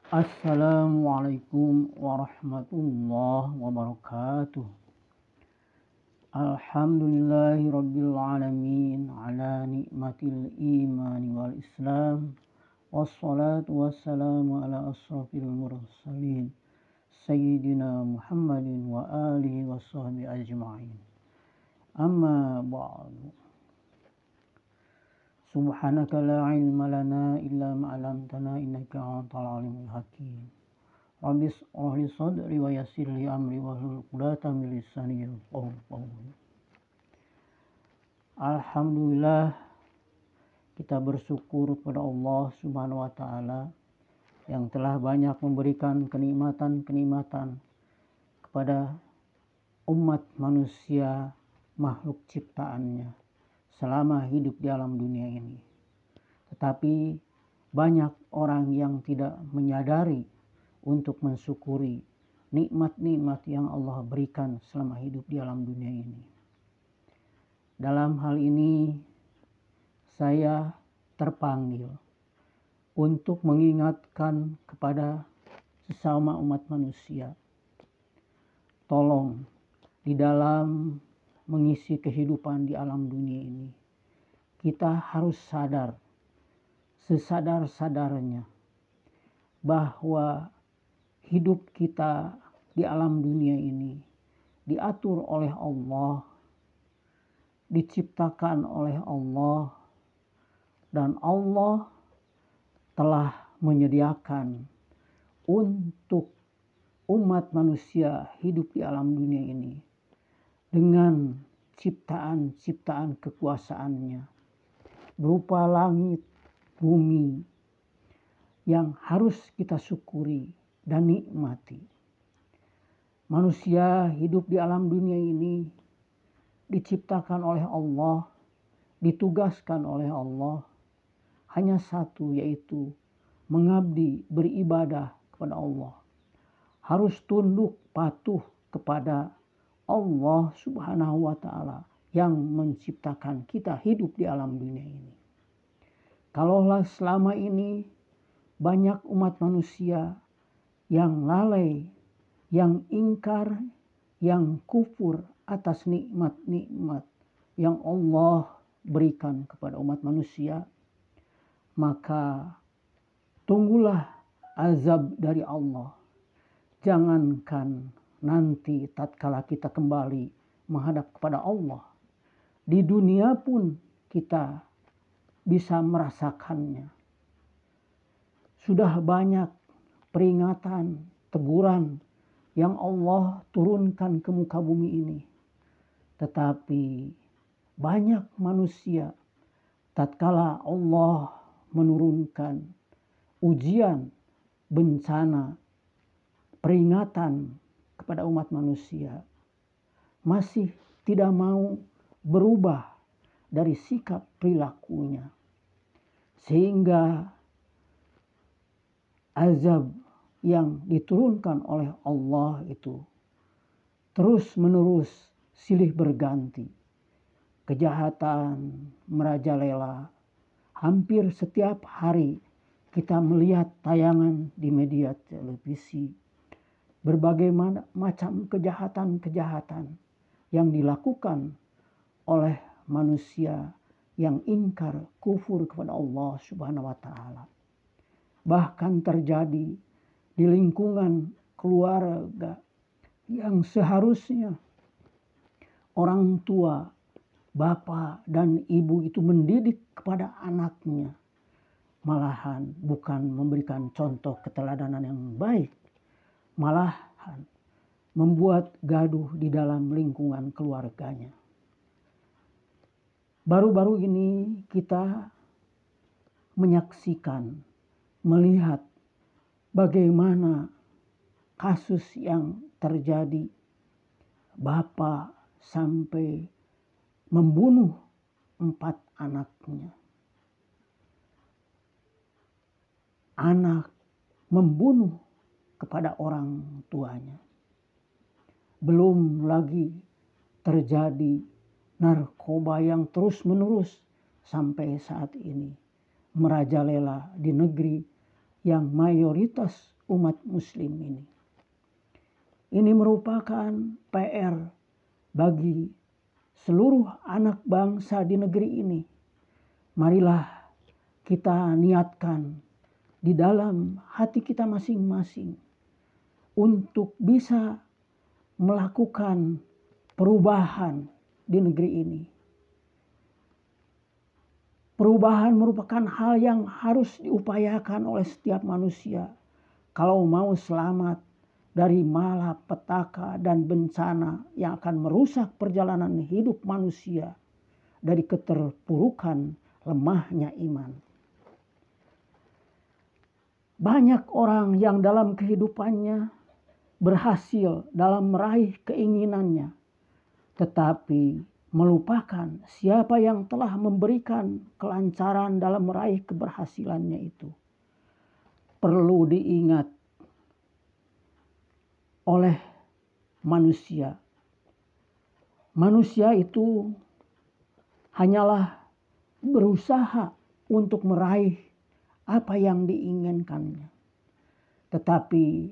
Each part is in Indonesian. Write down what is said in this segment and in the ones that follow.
Assalamualaikum warahmatullahi wabarakatuh. Alhamdulillahi rabbil alamin ala nikmatil imani wal islam. Wassalatu wassalamu ala asrafil mursalin Sayyidina Muhammadin wa alihi wa sahbihi ajma'in. Amma ba'du. Subhanaka la ilma lana illa ma'alamtana innaka antal alimul hakim. Rabbi shrah li sadri wa yassir li amri wahlul 'uqdatam min lisani yafqahu qawli. Alhamdulillah, kita bersyukur kepada Allah Subhanahu wa taala yang telah banyak memberikan kenikmatan-kenikmatan kepada umat manusia, makhluk ciptaannya selama hidup di alam dunia ini. Tetapi banyak orang yang tidak menyadari untuk mensyukuri nikmat-nikmat yang Allah berikan selama hidup di alam dunia ini. Dalam hal ini saya terpanggil untuk mengingatkan kepada sesama umat manusia. Tolong di dalam mengisi kehidupan di alam dunia ini, kita harus sadar, sesadar-sadarnya, bahwa hidup kita di alam dunia ini diatur oleh Allah, diciptakan oleh Allah, dan Allah telah menyediakan untuk umat manusia hidup di alam dunia ini dengan ciptaan-ciptaan kekuasaannya berupa langit, bumi yang harus kita syukuri dan nikmati. Manusia hidup di alam dunia ini diciptakan oleh Allah, ditugaskan oleh Allah hanya satu, yaitu mengabdi, beribadah kepada Allah. Harus tunduk patuh kepada Allah Subhanahu wa taala yang menciptakan kita hidup di alam dunia ini. Kalaulah selama ini banyak umat manusia yang lalai, yang ingkar, yang kufur atas nikmat-nikmat yang Allah berikan kepada umat manusia, maka tunggulah azab dari Allah. Jangankan nanti tatkala kita kembali menghadap kepada Allah, di dunia pun kita bisa merasakannya. Sudah banyak peringatan, teguran yang Allah turunkan ke muka bumi ini. Tetapi banyak manusia tatkala Allah menurunkan ujian, bencana, peringatan kepada umat manusia, masih tidak mau berubah dari sikap perilakunya, sehingga azab yang diturunkan oleh Allah itu terus menerus silih berganti. Kejahatan merajalela. Hampir setiap hari kita melihat tayangan di media televisi berbagai macam kejahatan-kejahatan yang dilakukan oleh manusia yang ingkar, kufur kepada Allah Subhanahu wa taala. Bahkan terjadi di lingkungan keluarga yang seharusnya orang tua, bapak dan ibu itu mendidik kepada anaknya, malahan bukan memberikan contoh keteladanan yang baik, malahan membuat gaduh di dalam lingkungan keluarganya. Baru-baru ini kita menyaksikan, melihat bagaimana kasus yang terjadi, bapak sampai membunuh 4 anaknya. Anak membunuh kepada orang tuanya. Belum lagi terjadi narkoba yang terus-menerus sampai saat ini merajalela di negeri yang mayoritas umat muslim ini. Ini merupakan PR bagi seluruh anak bangsa di negeri ini. Marilah kita niatkan di dalam hati kita masing-masing untuk bisa melakukan perubahan di negeri ini. Perubahan merupakan hal yang harus diupayakan oleh setiap manusia kalau mau selamat dari malapetaka dan bencana yang akan merusak perjalanan hidup manusia dari keterpurukan lemahnya iman. Banyak orang yang dalam kehidupannya berhasil dalam meraih keinginannya, tetapi melupakan siapa yang telah memberikan kelancaran dalam meraih keberhasilannya itu. Perlu diingat oleh manusia. Manusia itu hanyalah berusaha untuk meraih apa yang diinginkannya. Tetapi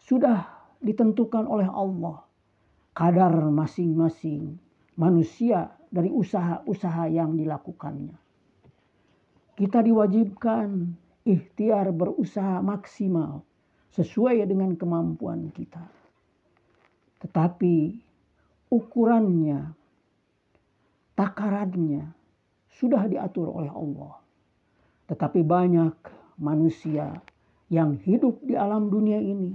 sudah ditentukan oleh Allah kadar masing-masing manusia dari usaha-usaha yang dilakukannya. Kita diwajibkan ikhtiar berusaha maksimal sesuai dengan kemampuan kita. Tetapi ukurannya, takarannya sudah diatur oleh Allah. Tetapi banyak manusia yang hidup di alam dunia ini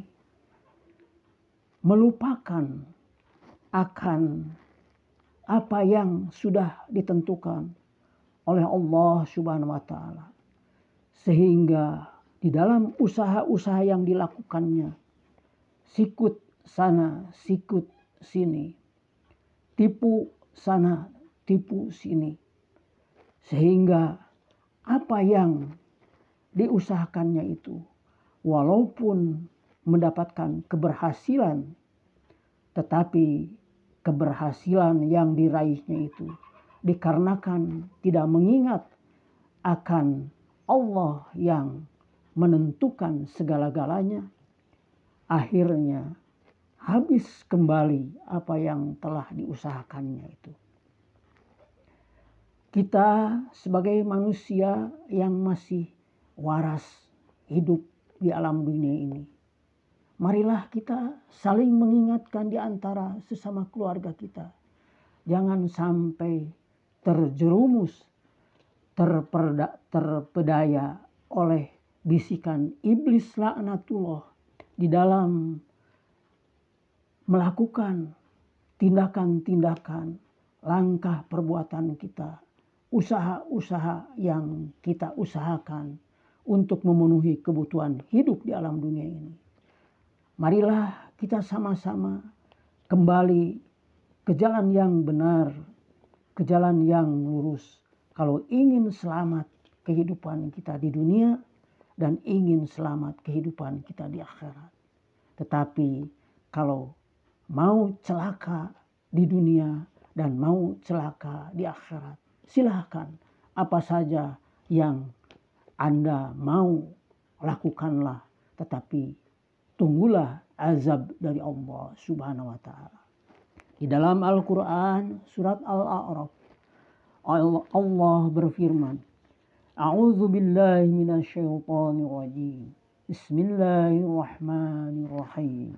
melupakan akan apa yang sudah ditentukan oleh Allah Subhanahu wa taala. Sehingga di dalam usaha-usaha yang dilakukannya, sikut sana, sikut sini, tipu sana, tipu sini. Sehingga apa yang diusahakannya itu, walaupun mendapatkan keberhasilan, tetapi keberhasilan yang diraihnya itu dikarenakan tidak mengingat akan Allah yang menentukan segala-galanya, akhirnya habis kembali apa yang telah diusahakannya itu. Kita sebagai manusia yang masih waras hidup di alam dunia ini, marilah kita saling mengingatkan di antara sesama keluarga kita. Jangan sampai terjerumus, terpedaya oleh bisikan iblis laknatullah di dalam melakukan tindakan-tindakan, langkah perbuatan kita, usaha-usaha yang kita usahakan untuk memenuhi kebutuhan hidup di alam dunia ini. Marilah kita sama-sama kembali ke jalan yang benar, ke jalan yang lurus. Kalau ingin selamat kehidupan kita di dunia dan ingin selamat kehidupan kita di akhirat. Tetapi kalau mau celaka di dunia dan mau celaka di akhirat, silahkan apa saja yang Anda mau lakukanlah, tetapi tunggulah azab dari Allah Subhanahu wa taala. Di dalam Al-Qur'an surat Al-A'raf Allah berfirman, A'udzu billahi minasyaitonir rajim. Bismillahirrahmanirrahim.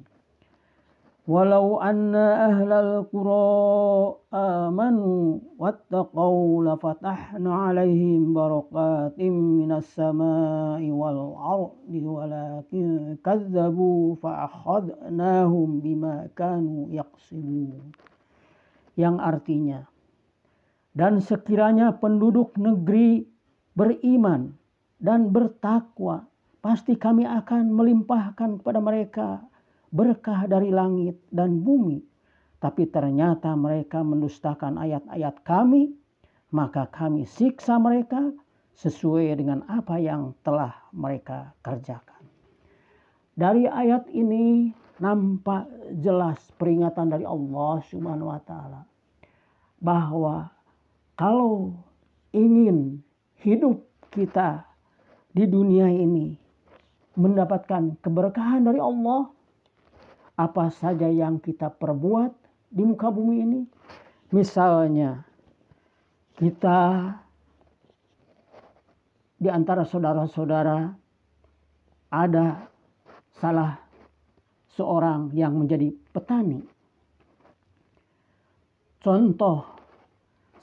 Walau anna ahlal qura amanu wattaqau lafatahna alaihim barakatim minas samai wal ardi walakin kazzabu fa'akhadnahum bima kanu yaksibun. Yang artinya, dan sekiranya penduduk negeri beriman dan bertakwa, pasti kami akan melimpahkan kepada mereka berkah dari langit dan bumi. Tapi ternyata mereka mendustakan ayat-ayat kami, maka kami siksa mereka sesuai dengan apa yang telah mereka kerjakan. Dari ayat ini nampak jelas peringatan dari Allah Subhanahu wa taala bahwa kalau ingin hidup kita di dunia ini mendapatkan keberkahan dari Allah, apa saja yang kita perbuat di muka bumi ini. Misalnya kita di antara saudara-saudara ada salah seorang yang menjadi petani. Contoh,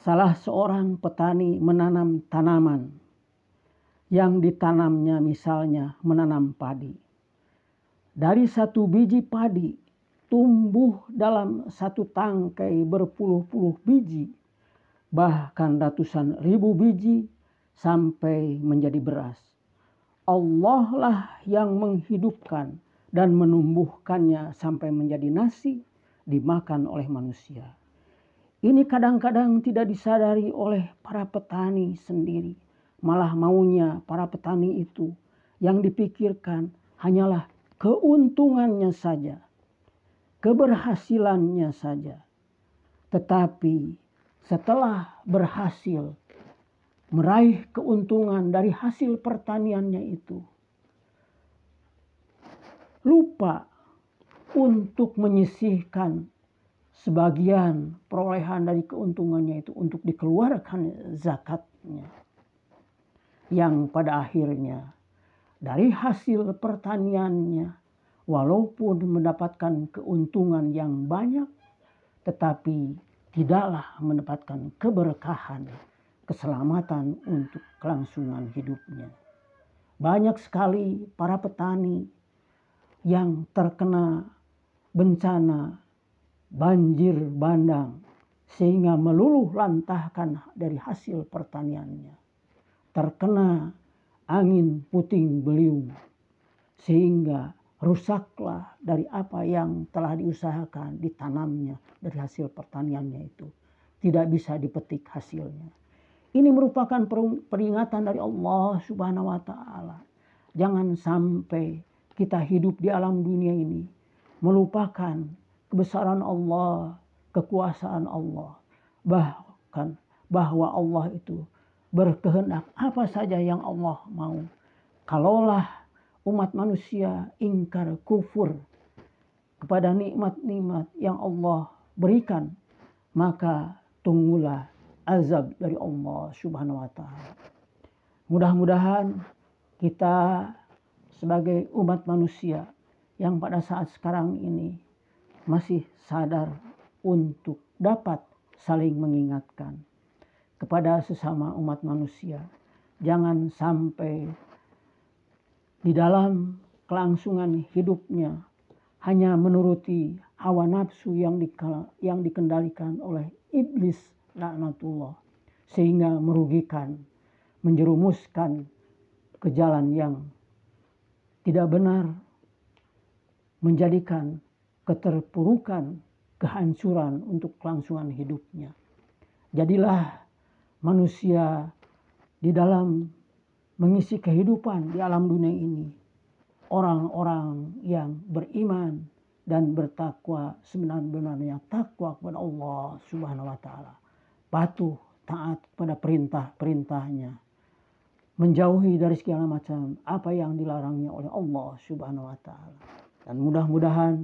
salah seorang petani menanam tanaman yang ditanamnya, misalnya menanam padi. Dari satu biji padi tumbuh dalam satu tangkai berpuluh-puluh biji, bahkan ratusan ribu biji sampai menjadi beras. Allah lah yang menghidupkan dan menumbuhkannya sampai menjadi nasi dimakan oleh manusia. Ini kadang-kadang tidak disadari oleh para petani sendiri. Malah maunya para petani itu yang dipikirkan hanyalah keuntungannya saja, keberhasilannya saja. Tetapi setelah berhasil meraih keuntungan dari hasil pertaniannya itu, lupa untuk menyisihkan sebagian perolehan dari keuntungannya itu untuk dikeluarkan zakatnya. Yang pada akhirnya dari hasil pertaniannya, walaupun mendapatkan keuntungan yang banyak, tetapi tidaklah mendapatkan keberkahan, keselamatan untuk kelangsungan hidupnya. Banyak sekali para petani yang terkena bencana banjir bandang sehingga meluluh lantahkan dari hasil pertaniannya. Terkena angin puting beliung sehingga rusaklah dari apa yang telah diusahakan ditanamnya dari hasil pertaniannya itu. Tidak bisa dipetik hasilnya. Ini merupakan peringatan dari Allah Subhanahu wa Ta'ala. Jangan sampai kita hidup di alam dunia ini melupakan kebesaran Allah, kekuasaan Allah, bahkan bahwa Allah itu berkehendak apa saja yang Allah mau. Kalaulah umat manusia ingkar kufur kepada nikmat-nikmat yang Allah berikan, maka tunggulah azab dari Allah Subhanahu wa Ta'ala. Mudah-mudahan kita sebagai umat manusia yang pada saat sekarang ini masih sadar untuk dapat saling mengingatkan kepada sesama umat manusia. Jangan sampai di dalam kelangsungan hidupnya hanya menuruti hawa nafsu yang dikendalikan oleh iblis laknatullah, sehingga merugikan, menjerumuskan ke jalan yang tidak benar, menjadikan keterpurukan, kehancuran untuk kelangsungan hidupnya. Jadilah manusia di dalam mengisi kehidupan di alam dunia ini orang-orang yang beriman dan bertakwa, sebenar-benarnya takwa kepada Allah Subhanahu wa Ta'ala, patuh taat pada perintah-perintahnya, menjauhi dari segala macam apa yang dilarangnya oleh Allah Subhanahu wa Ta'ala. Dan mudah-mudahan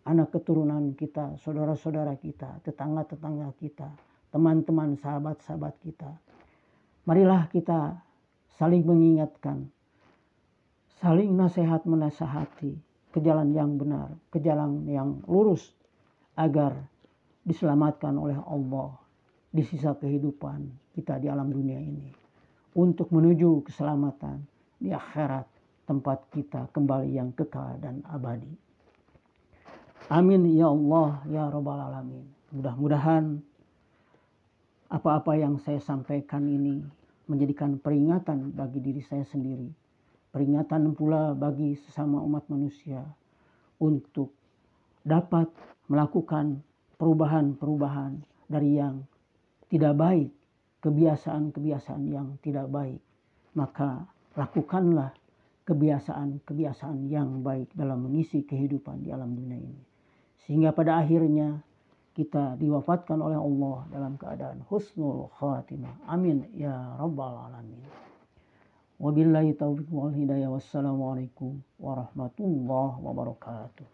anak keturunan kita, saudara-saudara kita, tetangga-tetangga kita, teman-teman, sahabat-sahabat kita, marilah kita saling mengingatkan, saling nasihat menasihati ke jalan yang benar, ke jalan yang lurus, agar diselamatkan oleh Allah di sisa kehidupan kita di alam dunia ini, untuk menuju keselamatan di akhirat, tempat kita kembali yang kekal dan abadi. Amin ya Allah ya Rabbal Alamin. Mudah-mudahan apa-apa yang saya sampaikan ini menjadikan peringatan bagi diri saya sendiri, peringatan pula bagi sesama umat manusia untuk dapat melakukan perubahan-perubahan dari yang tidak baik, kebiasaan-kebiasaan yang tidak baik. Maka lakukanlah kebiasaan-kebiasaan yang baik dalam mengisi kehidupan di alam dunia ini, sehingga pada akhirnya kita diwafatkan oleh Allah dalam keadaan husnul khatimah. Amin ya Rabbal Alamin. Wabillahi taufiq wal hidayah. Wassalamualaikum warahmatullahi wabarakatuh.